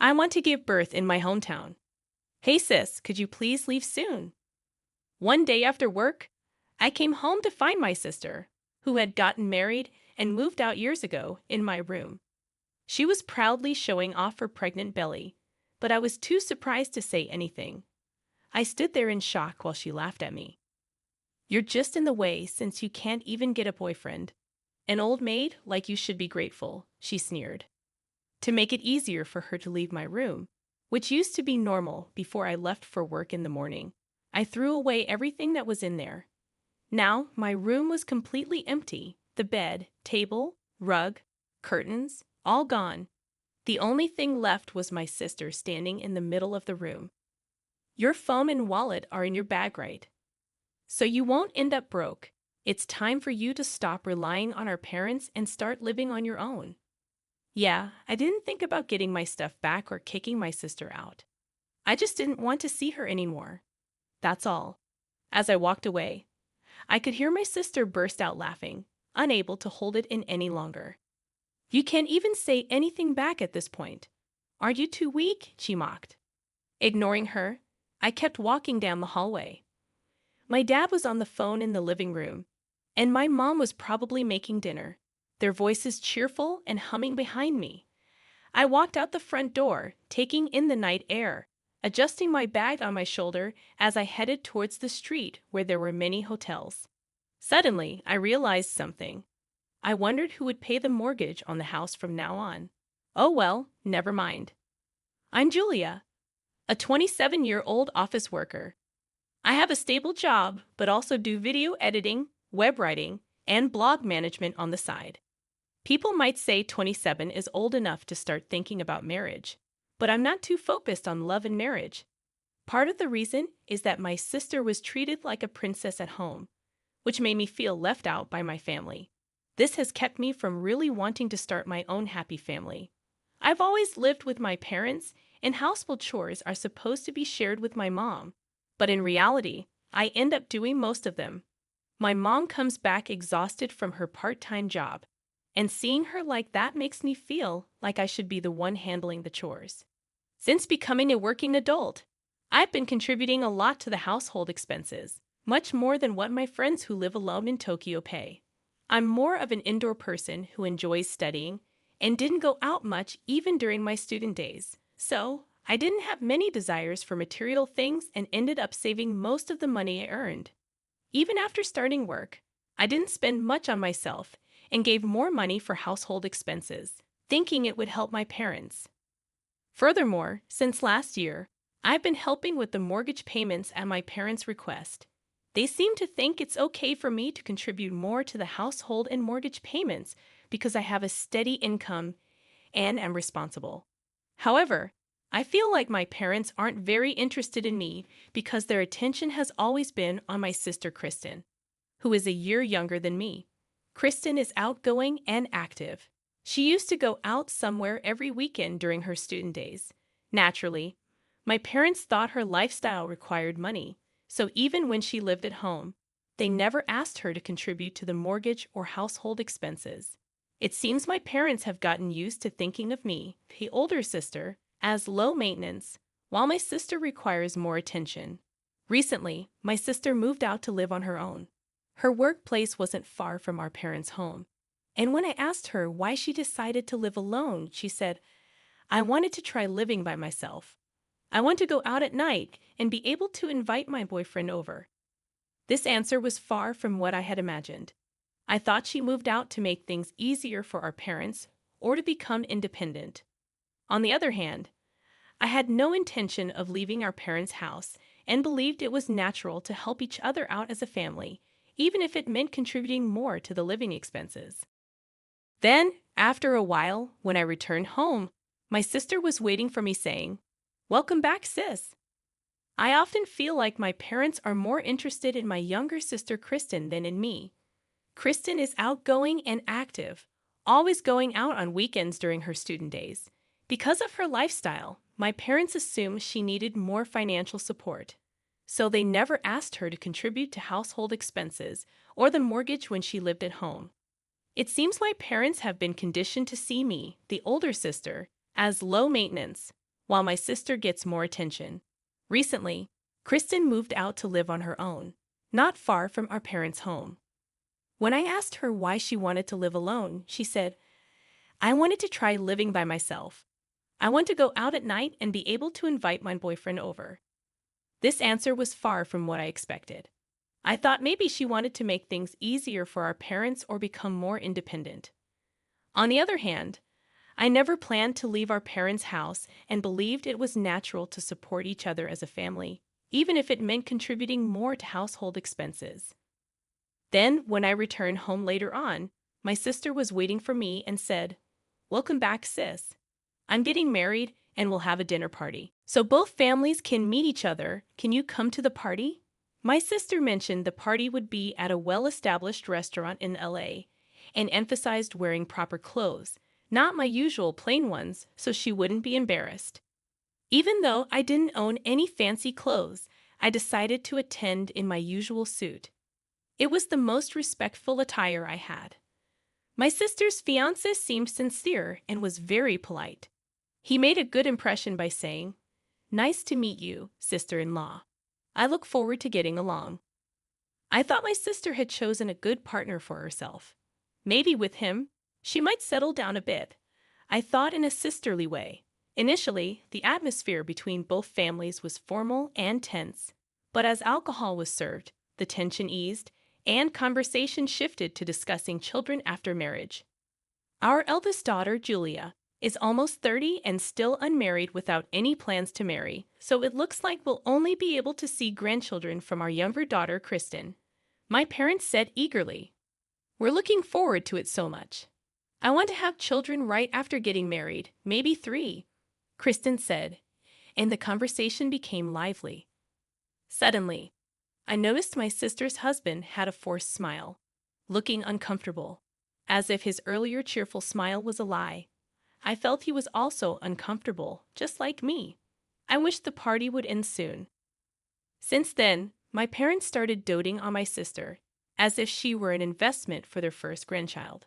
I want to give birth in my hometown. Hey sis, could you please leave soon? One day after work, I came home to find my sister, who had gotten married and moved out years ago, in my room. She was proudly showing off her pregnant belly, but I was too surprised to say anything. I stood there in shock while she laughed at me. You're just in the way since you can't even get a boyfriend. An old maid like you should be grateful, she sneered. To make it easier for her to leave my room, which used to be normal before I left for work in the morning, I threw away everything that was in there. Now my room was completely empty, the bed, table, rug, curtains, all gone. The only thing left was my sister standing in the middle of the room. Your phone and wallet are in your bag, right? So you won't end up broke. It's time for you to stop relying on our parents and start living on your own. Yeah, I didn't think about getting my stuff back or kicking my sister out. I just didn't want to see her anymore. That's all. As I walked away, I could hear my sister burst out laughing, unable to hold it in any longer. You can't even say anything back at this point. Aren't you too weak? She mocked. Ignoring her, I kept walking down the hallway. My dad was on the phone in the living room, and my mom was probably making dinner, their voices cheerful and humming behind me. I walked out the front door, taking in the night air, adjusting my bag on my shoulder as I headed towards the street where there were many hotels. Suddenly, I realized something. I wondered who would pay the mortgage on the house from now on. Oh well, never mind. I'm Julia, a 27-year-old office worker. I have a stable job, but also do video editing, web writing, and blog management on the side. People might say 27 is old enough to start thinking about marriage, but I'm not too focused on love and marriage. Part of the reason is that my sister was treated like a princess at home, which made me feel left out by my family. This has kept me from really wanting to start my own happy family. I've always lived with my parents, and household chores are supposed to be shared with my mom. But in reality, I end up doing most of them. My mom comes back exhausted from her part-time job, and seeing her like that makes me feel like I should be the one handling the chores. Since becoming a working adult, I've been contributing a lot to the household expenses, much more than what my friends who live alone in Tokyo pay. I'm more of an indoor person who enjoys studying and didn't go out much even during my student days. So, I didn't have many desires for material things and ended up saving most of the money I earned. Even after starting work, I didn't spend much on myself and gave more money for household expenses, thinking it would help my parents. Furthermore, since last year, I've been helping with the mortgage payments at my parents' request. They seem to think it's okay for me to contribute more to the household and mortgage payments because I have a steady income and am responsible. However, I feel like my parents aren't very interested in me because their attention has always been on my sister Kristen, who is a year younger than me. Kristen is outgoing and active. She used to go out somewhere every weekend during her student days. Naturally, my parents thought her lifestyle required money, so even when she lived at home, they never asked her to contribute to the mortgage or household expenses. It seems my parents have gotten used to thinking of me, the older sister, as low maintenance, while my sister requires more attention. Recently, my sister moved out to live on her own. Her workplace wasn't far from our parents' home, and when I asked her why she decided to live alone, she said, I wanted to try living by myself. I want to go out at night and be able to invite my boyfriend over. This answer was far from what I had imagined. I thought she moved out to make things easier for our parents or to become independent. On the other hand, I had no intention of leaving our parents' house and believed it was natural to help each other out as a family, even if it meant contributing more to the living expenses. Then, after a while, when I returned home, my sister was waiting for me saying, Welcome back, sis. I often feel like my parents are more interested in my younger sister Kristen than in me. Kristen is outgoing and active, always going out on weekends during her student days. Because of her lifestyle, my parents assumed she needed more financial support, so they never asked her to contribute to household expenses or the mortgage when she lived at home. It seems my parents have been conditioned to see me, the older sister, as low maintenance, while my sister gets more attention. Recently, Kristen moved out to live on her own, not far from our parents' home. When I asked her why she wanted to live alone, she said, "I wanted to try living by myself. I want to go out at night and be able to invite my boyfriend over." This answer was far from what I expected. I thought maybe she wanted to make things easier for our parents or become more independent. On the other hand, I never planned to leave our parents' house and believed it was natural to support each other as a family, even if it meant contributing more to household expenses. Then, when I returned home later on, my sister was waiting for me and said, "Welcome back, sis. I'm getting married and we'll have a dinner party. So both families can meet each other. Can you come to the party?" My sister mentioned the party would be at a well-established restaurant in LA and emphasized wearing proper clothes, not my usual plain ones, so she wouldn't be embarrassed. Even though I didn't own any fancy clothes, I decided to attend in my usual suit. It was the most respectful attire I had. My sister's fiancé seemed sincere and was very polite. He made a good impression by saying, "Nice to meet you, sister-in-law. I look forward to getting along." I thought my sister had chosen a good partner for herself. Maybe with him, she might settle down a bit. I thought in a sisterly way. Initially, the atmosphere between both families was formal and tense. But as alcohol was served, the tension eased, and conversation shifted to discussing children after marriage. Our eldest daughter, Julia, is almost 30 and still unmarried without any plans to marry, so it looks like we'll only be able to see grandchildren from our younger daughter, Kristen. My parents said eagerly, "We're looking forward to it so much. I want to have children right after getting married, maybe 3, Kristen said, and the conversation became lively. Suddenly, I noticed my sister's husband had a forced smile, looking uncomfortable, as if his earlier cheerful smile was a lie. I felt he was also uncomfortable, just like me. I wished the party would end soon. Since then, my parents started doting on my sister, as if she were an investment for their first grandchild.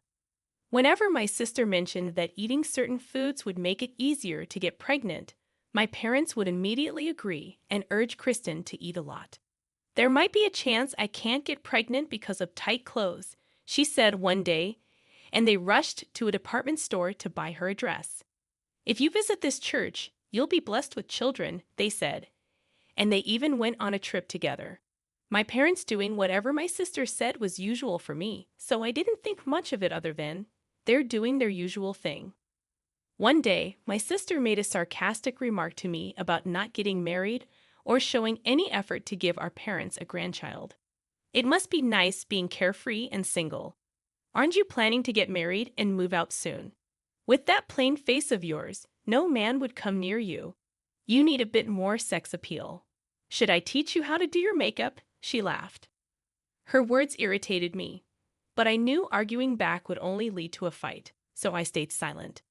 Whenever my sister mentioned that eating certain foods would make it easier to get pregnant, my parents would immediately agree and urge Kristen to eat a lot. "There might be a chance I can't get pregnant because of tight clothes," she said one day, and they rushed to a department store to buy her a dress. "If you visit this church, you'll be blessed with children," they said, and they even went on a trip together. My parents doing whatever my sister said was usual for me, so I didn't think much of it other than, they're doing their usual thing. One day, my sister made a sarcastic remark to me about not getting married or showing any effort to give our parents a grandchild. "It must be nice being carefree and single. Aren't you planning to get married and move out soon? With that plain face of yours, no man would come near you. You need a bit more sex appeal. Should I teach you how to do your makeup?" she laughed. Her words irritated me, but I knew arguing back would only lead to a fight, so I stayed silent.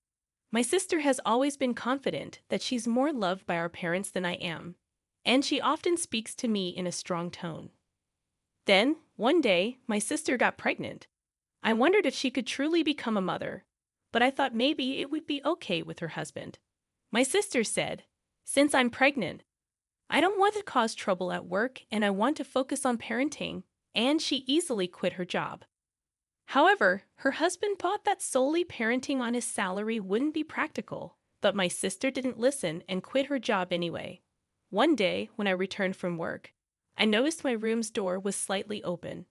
My sister has always been confident that she's more loved by our parents than I am, and she often speaks to me in a strong tone. Then, one day, my sister got pregnant. I wondered if she could truly become a mother, but I thought maybe it would be okay with her husband. My sister said, "Since I'm pregnant, I don't want to cause trouble at work and I want to focus on parenting," and she easily quit her job. However, her husband thought that solely parenting on his salary wouldn't be practical, but my sister didn't listen and quit her job anyway. One day, when I returned from work, I noticed my room's door was slightly open,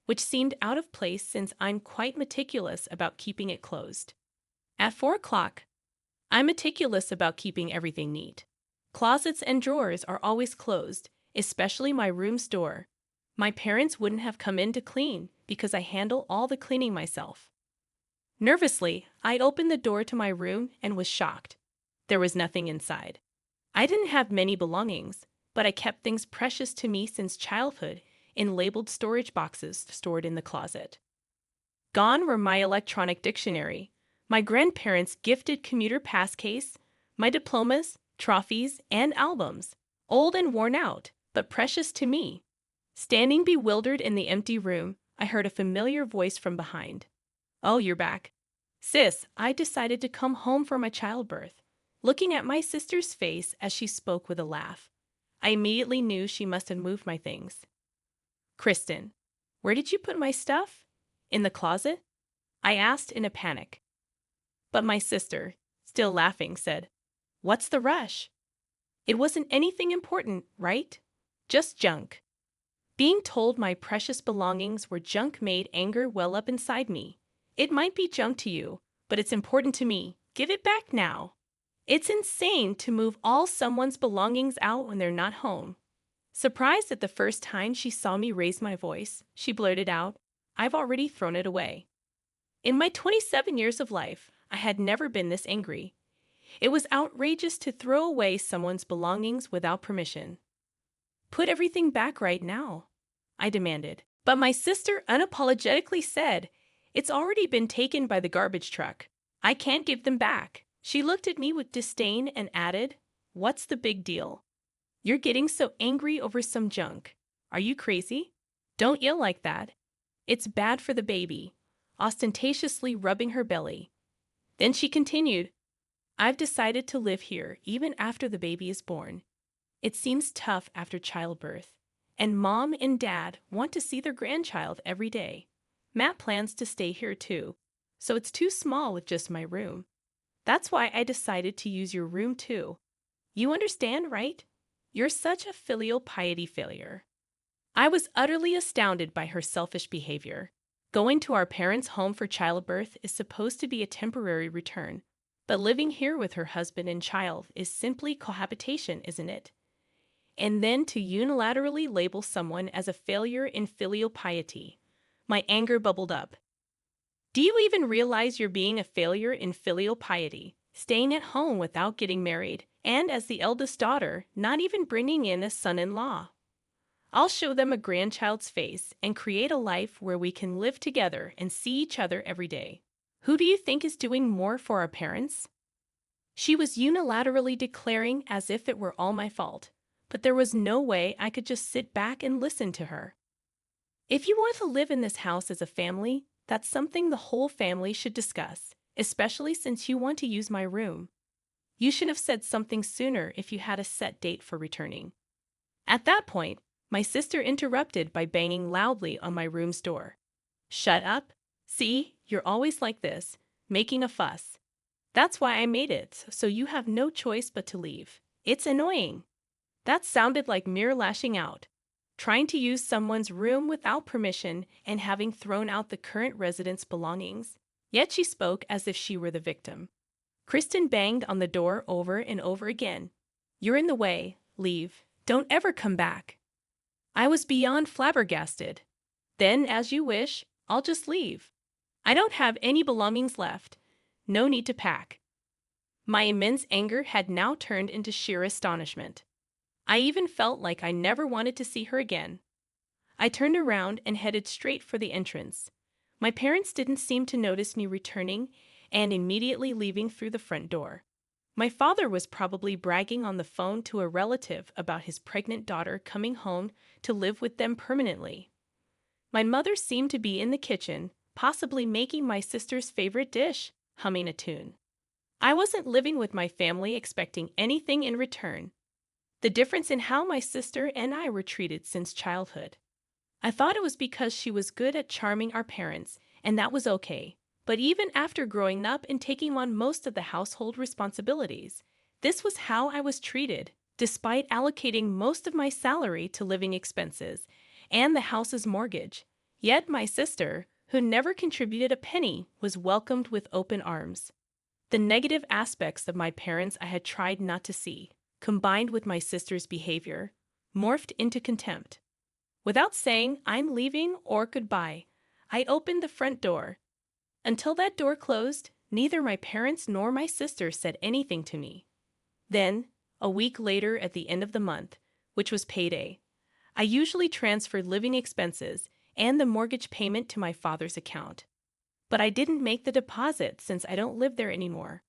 which seemed out of place since I'm quite meticulous about keeping it closed. At 4 o'clock, I'm meticulous about keeping everything neat. Closets and drawers are always closed, especially my room's door. My parents wouldn't have come in to clean because I handle all the cleaning myself. Nervously, I opened the door to my room and was shocked. There was nothing inside. I didn't have many belongings, but I kept things precious to me since childhood in labeled storage boxes stored in the closet. Gone were my electronic dictionary, my grandparents' gifted commuter pass case, my diplomas, trophies, and albums, old and worn out, but precious to me. Standing bewildered in the empty room, I heard a familiar voice from behind. "Oh, you're back. Sis, I decided to come home for my childbirth. looking at my sister's face as she spoke with a laugh. I immediately knew she must have moved my things. Kristen, where did you put my stuff? In the closet? I asked in a panic. But my sister, still laughing, said, "What's the rush? It wasn't anything important, right? Just junk." Being told my precious belongings were junk made anger well up inside me. "It might be junk to you, but it's important to me. Give it back now." It's insane to move all someone's belongings out when they're not home. Surprised at the first time she saw me raise my voice, she blurted out, "I've already thrown it away." In my 27 years of life, I had never been this angry. It was outrageous to throw away someone's belongings without permission. "Put everything back right now," I demanded. But my sister unapologetically said, "It's already been taken by the garbage truck. I can't give them back." She looked at me with disdain and added, "What's the big deal? You're getting so angry over some junk. Are you crazy? Don't yell like that. It's bad for the baby," ostentatiously rubbing her belly. Then she continued, "I've decided to live here even after the baby is born. It seems tough after childbirth, and Mom and Dad want to see their grandchild every day. Matt plans to stay here too, so it's too small with just my room. That's why I decided to use your room too. You understand, right? You're such a filial piety failure." I was utterly astounded by her selfish behavior. Going to our parents' home for childbirth is supposed to be a temporary return, but living here with her husband and child is simply cohabitation, isn't it? And then to unilaterally label someone as a failure in filial piety. My anger bubbled up. "Do you even realize you're being a failure in filial piety, staying at home without getting married, and as the eldest daughter, not even bringing in a son-in-law? I'll show them a grandchild's face and create a life where we can live together and see each other every day. Who do you think is doing more for our parents?" She was unilaterally declaring as if it were all my fault, but there was no way I could just sit back and listen to her. "If you want to live in this house as a family, that's something the whole family should discuss, especially since you want to use my room. You should have said something sooner if you had a set date for returning." At that point, my sister interrupted by banging loudly on my room's door. "Shut up. See, you're always like this, making a fuss. That's why I made it, so you have no choice but to leave. It's annoying." That sounded like mere lashing out. Trying to use someone's room without permission and having thrown out the current resident's belongings. Yet she spoke as if she were the victim. Kristen banged on the door over and over again. "You're in the way. Leave. Don't ever come back." I was beyond flabbergasted. "Then, as you wish, I'll just leave. I don't have any belongings left. No need to pack." My immense anger had now turned into sheer astonishment. I even felt like I never wanted to see her again. I turned around and headed straight for the entrance. My parents didn't seem to notice me returning and immediately leaving through the front door. My father was probably bragging on the phone to a relative about his pregnant daughter coming home to live with them permanently. My mother seemed to be in the kitchen, possibly making my sister's favorite dish, humming a tune. I wasn't living with my family expecting anything in return. The difference in how my sister and I were treated since childhood. I thought it was because she was good at charming our parents, and that was okay. But even after growing up and taking on most of the household responsibilities, this was how I was treated, despite allocating most of my salary to living expenses and the house's mortgage. Yet my sister, who never contributed a penny, was welcomed with open arms. The negative aspects of my parents I had tried not to see, combined with my sister's behavior, morphed into contempt. Without saying "I'm leaving" or "goodbye," I opened the front door. Until that door closed, neither my parents nor my sister said anything to me. Then, a week later at the end of the month, which was payday, I usually transferred living expenses and the mortgage payment to my father's account. But I didn't make the deposit since I don't live there anymore.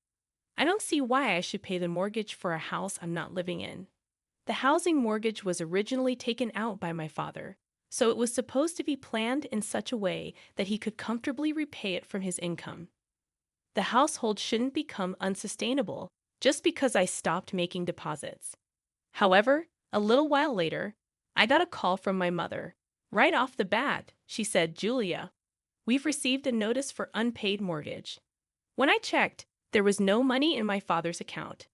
I don't see why I should pay the mortgage for a house I'm not living in. The housing mortgage was originally taken out by my father, so it was supposed to be planned in such a way that he could comfortably repay it from his income. The household shouldn't become unsustainable, just because I stopped making deposits. However, a little while later, I got a call from my mother. Right off the bat, she said, "Julia, we've received a notice for unpaid mortgage." When I checked, there was no money in my father's account.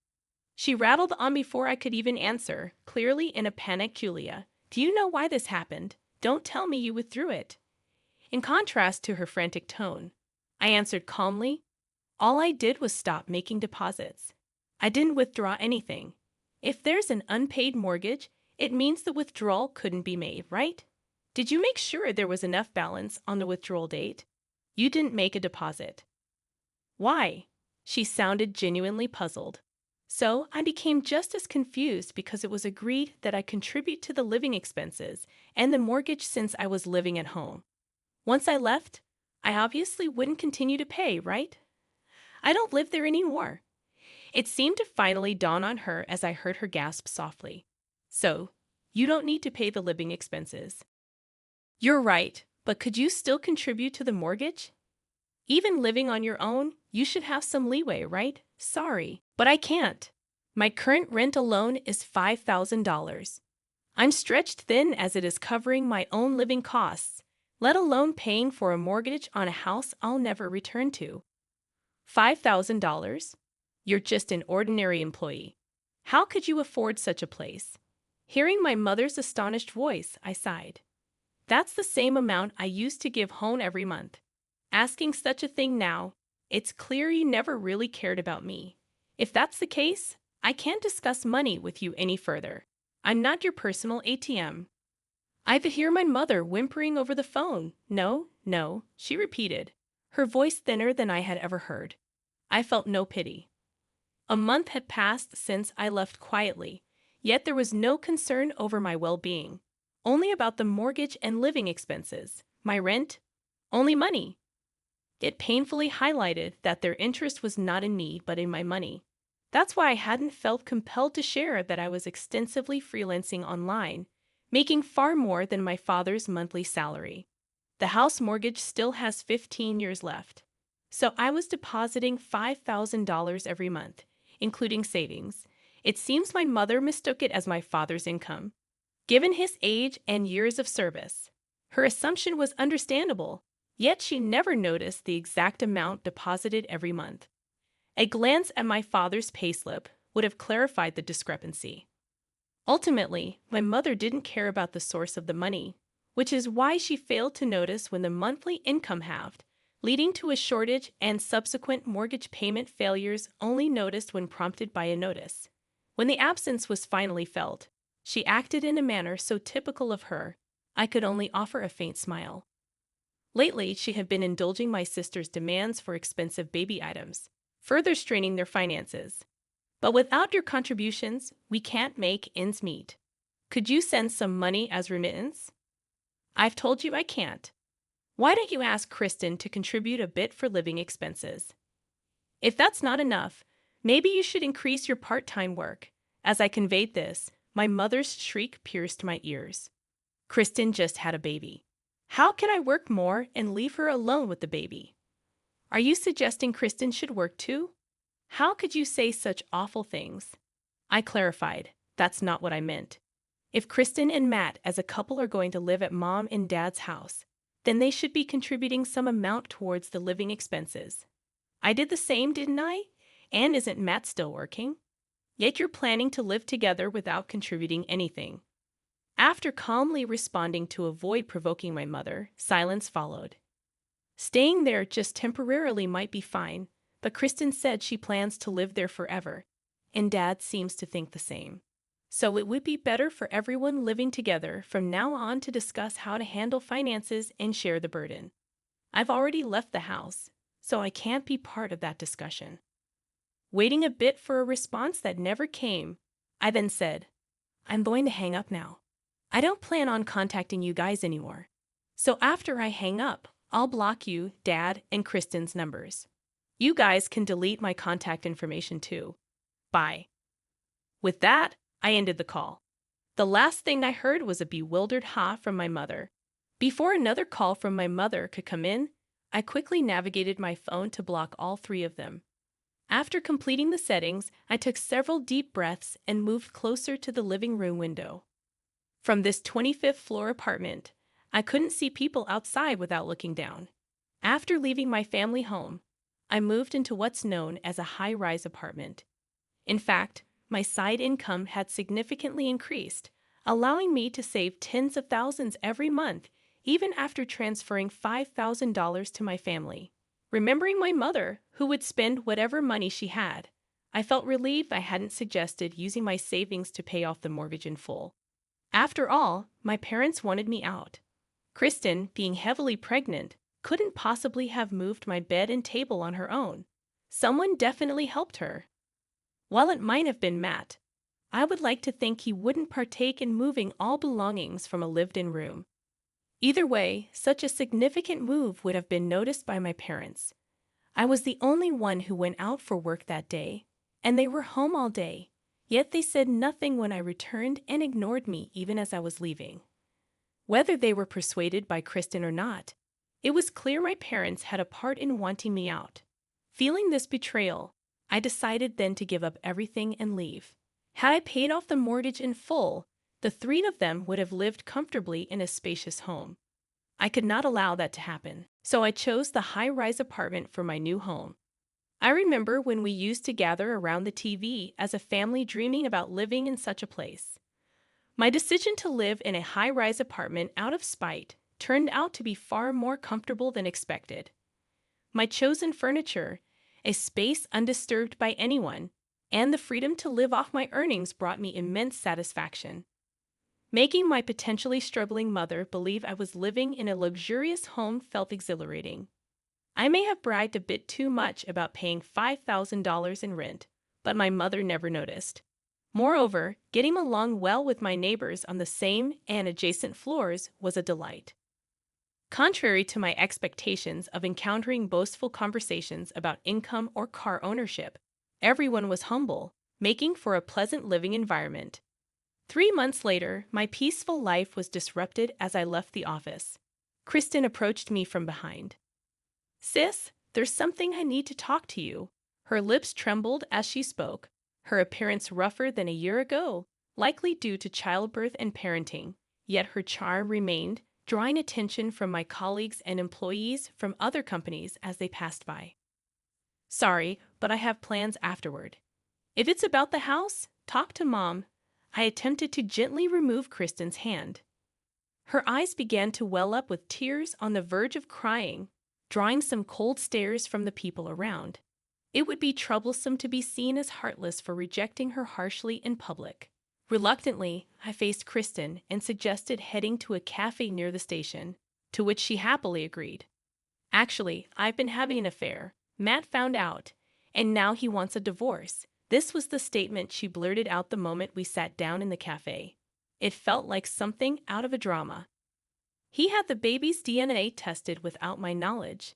She rattled on before I could even answer, clearly in a panic. "Julia, do you know why this happened? Don't tell me you withdrew it." In contrast to her frantic tone, I answered calmly, "All I did was stop making deposits. I didn't withdraw anything. If there's an unpaid mortgage, it means the withdrawal couldn't be made, right? Did you make sure there was enough balance on the withdrawal date? You didn't make a deposit." "Why?" She sounded genuinely puzzled. So I became just as confused because it was agreed that I contribute to the living expenses and the mortgage since I was living at home. Once I left, I obviously wouldn't continue to pay, right? I don't live there anymore. It seemed to finally dawn on her as I heard her gasp softly. "So, you don't need to pay the living expenses." "You're right, but could you still contribute to the mortgage? Even living on your own, you should have some leeway, right?" "Sorry, but I can't. My current rent alone is $5,000. I'm stretched thin as it is covering my own living costs, let alone paying for a mortgage on a house I'll never return to." $5,000? You're just an ordinary employee. How could you afford such a place? Hearing my mother's astonished voice, I sighed. That's the same amount I used to give home every month. Asking such a thing now, it's clear you never really cared about me. If that's the case, I can't discuss money with you any further. I'm not your personal ATM. I could hear my mother whimpering over the phone. "No, no," she repeated, her voice thinner than I had ever heard. I felt no pity. A month had passed since I left quietly, yet there was no concern over my well-being. Only about the mortgage and living expenses, my rent, only money. It painfully highlighted that their interest was not in me but in my money. That's why I hadn't felt compelled to share that I was extensively freelancing online, making far more than my father's monthly salary. The house mortgage still has 15 years left, so I was depositing $5,000 every month, including savings. It seems my mother mistook it as my father's income. Given his age and years of service, her assumption was understandable, yet she never noticed the exact amount deposited every month. A glance at my father's payslip would have clarified the discrepancy. Ultimately, my mother didn't care about the source of the money, which is why she failed to notice when the monthly income halved, leading to a shortage and subsequent mortgage payment failures only noticed when prompted by a notice. When the absence was finally felt, she acted in a manner so typical of her, I could only offer a faint smile. Lately, she had been indulging my sister's demands for expensive baby items, further straining their finances. "But without your contributions, we can't make ends meet. Could you send some money as remittance?" "I've told you I can't. Why don't you ask Kristen to contribute a bit for living expenses? If that's not enough, maybe you should increase your part-time work." As I conveyed this, my mother's shriek pierced my ears. "Kristen just had a baby. How can I work more and leave her alone with the baby? Are you suggesting Kristen should work too? How could you say such awful things?" I clarified, that's not what I meant. If Kristen and Matt as a couple are going to live at Mom and Dad's house, then they should be contributing some amount towards the living expenses. I did the same, didn't I? And isn't Matt still working? Yet you're planning to live together without contributing anything. After calmly responding to avoid provoking my mother, silence followed. Staying there just temporarily might be fine, but Kristen said she plans to live there forever, and Dad seems to think the same. So it would be better for everyone living together from now on to discuss how to handle finances and share the burden. I've already left the house, so I can't be part of that discussion. Waiting a bit for a response that never came, I then said, "I'm going to hang up now. I don't plan on contacting you guys anymore. So after I hang up, I'll block you, Dad, and Kristen's numbers. You guys can delete my contact information too. Bye." With that, I ended the call. The last thing I heard was a bewildered ha from my mother. Before another call from my mother could come in, I quickly navigated my phone to block all three of them. After completing the settings, I took several deep breaths and moved closer to the living room window. From this 25th floor apartment, I couldn't see people outside without looking down. After leaving my family home, I moved into what's known as a high-rise apartment. In fact, my side income had significantly increased, allowing me to save tens of thousands every month, even after transferring $5,000 to my family. Remembering my mother, who would spend whatever money she had, I felt relieved I hadn't suggested using my savings to pay off the mortgage in full. After all, my parents wanted me out. Kristen, being heavily pregnant, couldn't possibly have moved my bed and table on her own. Someone definitely helped her. While it might have been Matt, I would like to think he wouldn't partake in moving all belongings from a lived-in room. Either way, such a significant move would have been noticed by my parents. I was the only one who went out for work that day, and they were home all day, yet they said nothing when I returned and ignored me even as I was leaving. Whether they were persuaded by Kristen or not, it was clear my parents had a part in wanting me out. Feeling this betrayal, I decided then to give up everything and leave. Had I paid off the mortgage in full, the three of them would have lived comfortably in a spacious home. I could not allow that to happen, so I chose the high-rise apartment for my new home. I remember when we used to gather around the TV as a family dreaming about living in such a place. My decision to live in a high-rise apartment out of spite turned out to be far more comfortable than expected. My chosen furniture, a space undisturbed by anyone, and the freedom to live off my earnings brought me immense satisfaction. Making my potentially struggling mother believe I was living in a luxurious home felt exhilarating. I may have bragged a bit too much about paying $5,000 in rent, but my mother never noticed. Moreover, getting along well with my neighbors on the same and adjacent floors was a delight. Contrary to my expectations of encountering boastful conversations about income or car ownership, everyone was humble, making for a pleasant living environment. 3 months later, my peaceful life was disrupted as I left the office. Kristen approached me from behind. "Sis, there's something I need to talk to you." Her lips trembled as she spoke, her appearance rougher than a year ago, likely due to childbirth and parenting, yet her charm remained, drawing attention from my colleagues and employees from other companies as they passed by. "Sorry, but I have plans afterward. If it's about the house, talk to Mom." I attempted to gently remove Kristen's hand. Her eyes began to well up with tears on the verge of crying, drawing some cold stares from the people around. It would be troublesome to be seen as heartless for rejecting her harshly in public. Reluctantly, I faced Kristen and suggested heading to a cafe near the station, to which she happily agreed. "Actually, I've been having an affair. Matt found out, and now he wants a divorce." This was the statement she blurted out the moment we sat down in the cafe. It felt like something out of a drama. "He had the baby's DNA tested without my knowledge.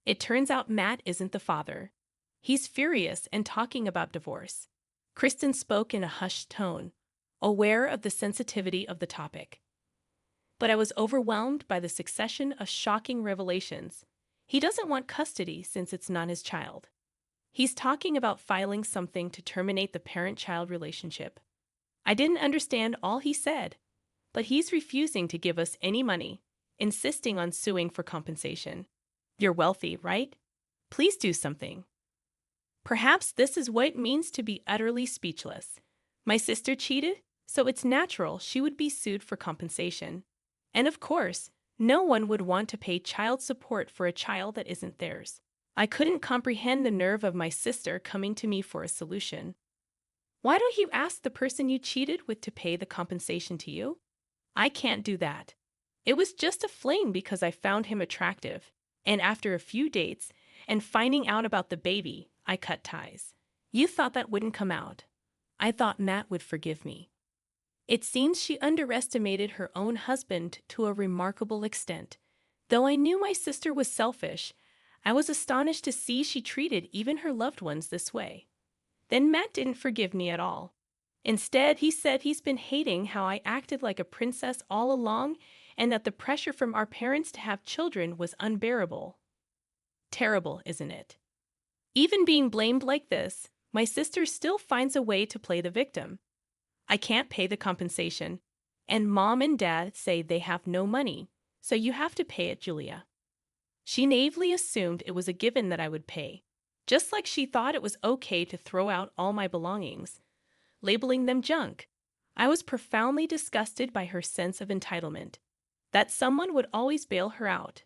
It turns out Matt isn't the father. He's furious and talking about divorce." Kristen spoke in a hushed tone, aware of the sensitivity of the topic. But I was overwhelmed by the succession of shocking revelations. He doesn't want custody since it's not his child. He's talking about filing something to terminate the parent-child relationship. I didn't understand all he said, but he's refusing to give us any money, insisting on suing for compensation. "You're wealthy, right? Please do something." Perhaps this is what it means to be utterly speechless. My sister cheated, so it's natural she would be sued for compensation. And of course, no one would want to pay child support for a child that isn't theirs. I couldn't comprehend the nerve of my sister coming to me for a solution. "Why don't you ask the person you cheated with to pay the compensation to you?" "I can't do that. It was just a fling because I found him attractive, and after a few dates and finding out about the baby, I cut ties." "You thought that wouldn't come out." "I thought Matt would forgive me." It seems she underestimated her own husband to a remarkable extent. Though I knew my sister was selfish, I was astonished to see she treated even her loved ones this way. Then Matt didn't forgive me at all. Instead, he said he's been hating how I acted like a princess all along and that the pressure from our parents to have children was unbearable. Terrible, isn't it? Even being blamed like this, my sister still finds a way to play the victim. I can't pay the compensation, and mom and dad say they have no money, so you have to pay it, Julia. She naively assumed it was a given that I would pay, just like she thought it was okay to throw out all my belongings, labeling them junk. I was profoundly disgusted by her sense of entitlement, that someone would always bail her out.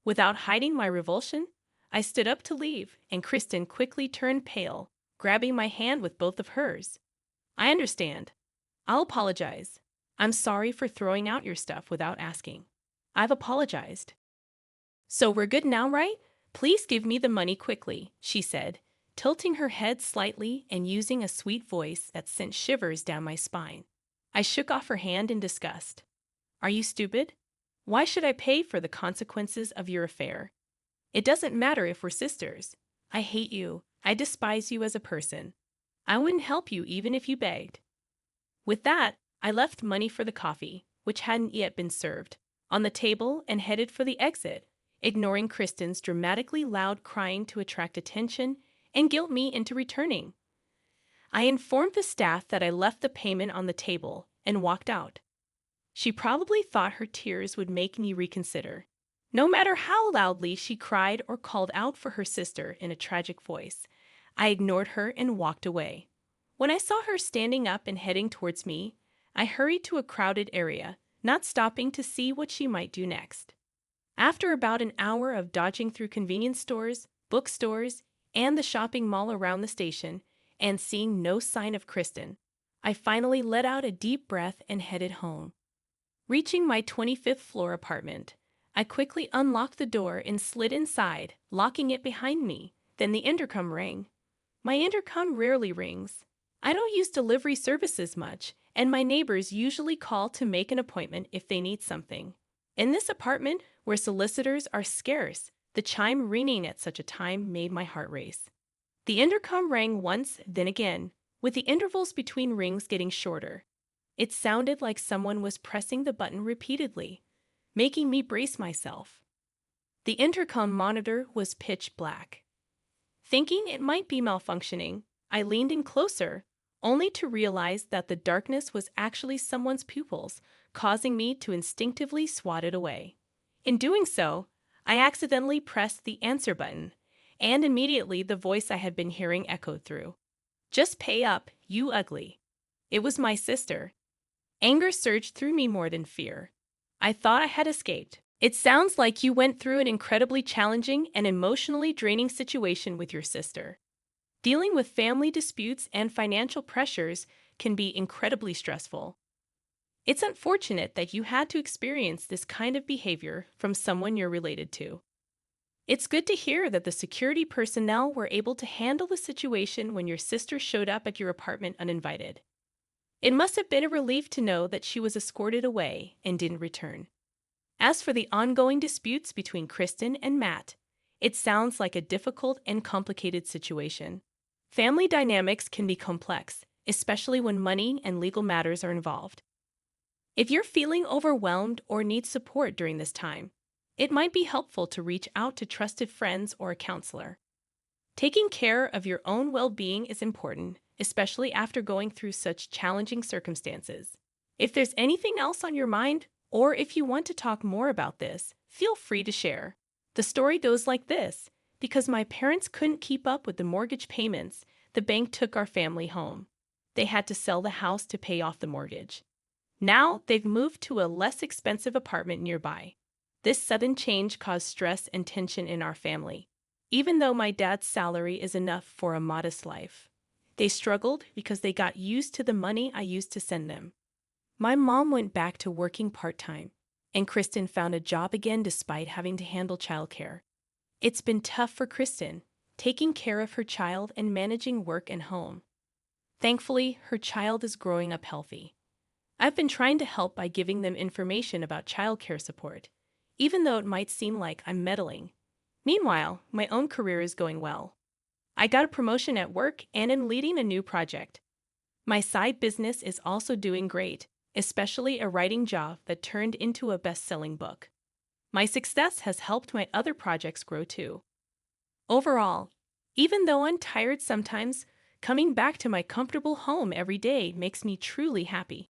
Without hiding my revulsion, I stood up to leave, and Kristen quickly turned pale, grabbing my hand with both of hers. I understand. I'll apologize. I'm sorry for throwing out your stuff without asking. I've apologized. So we're good now, right? Please give me the money quickly, she said, tilting her head slightly and using a sweet voice that sent shivers down my spine. I shook off her hand in disgust. Are you stupid? Why should I pay for the consequences of your affair? It doesn't matter if we're sisters. I hate you. I despise you as a person. I wouldn't help you even if you begged. With that, I left money for the coffee, which hadn't yet been served, on the table and headed for the exit, ignoring Kristen's dramatically loud crying to attract attention and guilt me into returning. I informed the staff that I left the payment on the table and walked out. She probably thought her tears would make me reconsider. No matter how loudly she cried or called out for her sister in a tragic voice, I ignored her and walked away. When I saw her standing up and heading towards me, I hurried to a crowded area, not stopping to see what she might do next. After about an hour of dodging through convenience stores, bookstores, and the shopping mall around the station, and seeing no sign of Kristen, I finally let out a deep breath and headed home. Reaching my 25th floor apartment, I quickly unlocked the door and slid inside, locking it behind me. Then the intercom rang. My intercom rarely rings. I don't use delivery services much, and my neighbors usually call to make an appointment if they need something. In this apartment, where solicitors are scarce, the chime ringing at such a time made my heart race. The intercom rang once, then again, with the intervals between rings getting shorter. It sounded like someone was pressing the button repeatedly, making me brace myself. The intercom monitor was pitch black. Thinking it might be malfunctioning, I leaned in closer, only to realize that the darkness was actually someone's pupils, causing me to instinctively swat it away. In doing so, I accidentally pressed the answer button, and immediately the voice I had been hearing echoed through. Just pay up, you ugly. It was my sister. Anger surged through me more than fear. I thought I had escaped. It sounds like you went through an incredibly challenging and emotionally draining situation with your sister. Dealing with family disputes and financial pressures can be incredibly stressful. It's unfortunate that you had to experience this kind of behavior from someone you're related to. It's good to hear that the security personnel were able to handle the situation when your sister showed up at your apartment uninvited. It must have been a relief to know that she was escorted away and didn't return. As for the ongoing disputes between Kristen and Matt, it sounds like a difficult and complicated situation. Family dynamics can be complex, especially when money and legal matters are involved. If you're feeling overwhelmed or need support during this time, it might be helpful to reach out to trusted friends or a counselor. Taking care of your own well-being is important, especially after going through such challenging circumstances. If there's anything else on your mind, or if you want to talk more about this, feel free to share. The story goes like this. Because my parents couldn't keep up with the mortgage payments, the bank took our family home. They had to sell the house to pay off the mortgage. Now they've moved to a less expensive apartment nearby. This sudden change caused stress and tension in our family, even though my dad's salary is enough for a modest life. They struggled because they got used to the money I used to send them. My mom went back to working part-time, and Kristen found a job again despite having to handle childcare. It's been tough for Kristen, taking care of her child and managing work and home. Thankfully, her child is growing up healthy. I've been trying to help by giving them information about childcare support, even though it might seem like I'm meddling. Meanwhile, my own career is going well. I got a promotion at work and am leading a new project. My side business is also doing great, especially a writing job that turned into a best-selling book. My success has helped my other projects grow too. Overall, Even though I'm tired sometimes, coming back to my comfortable home every day makes me truly happy.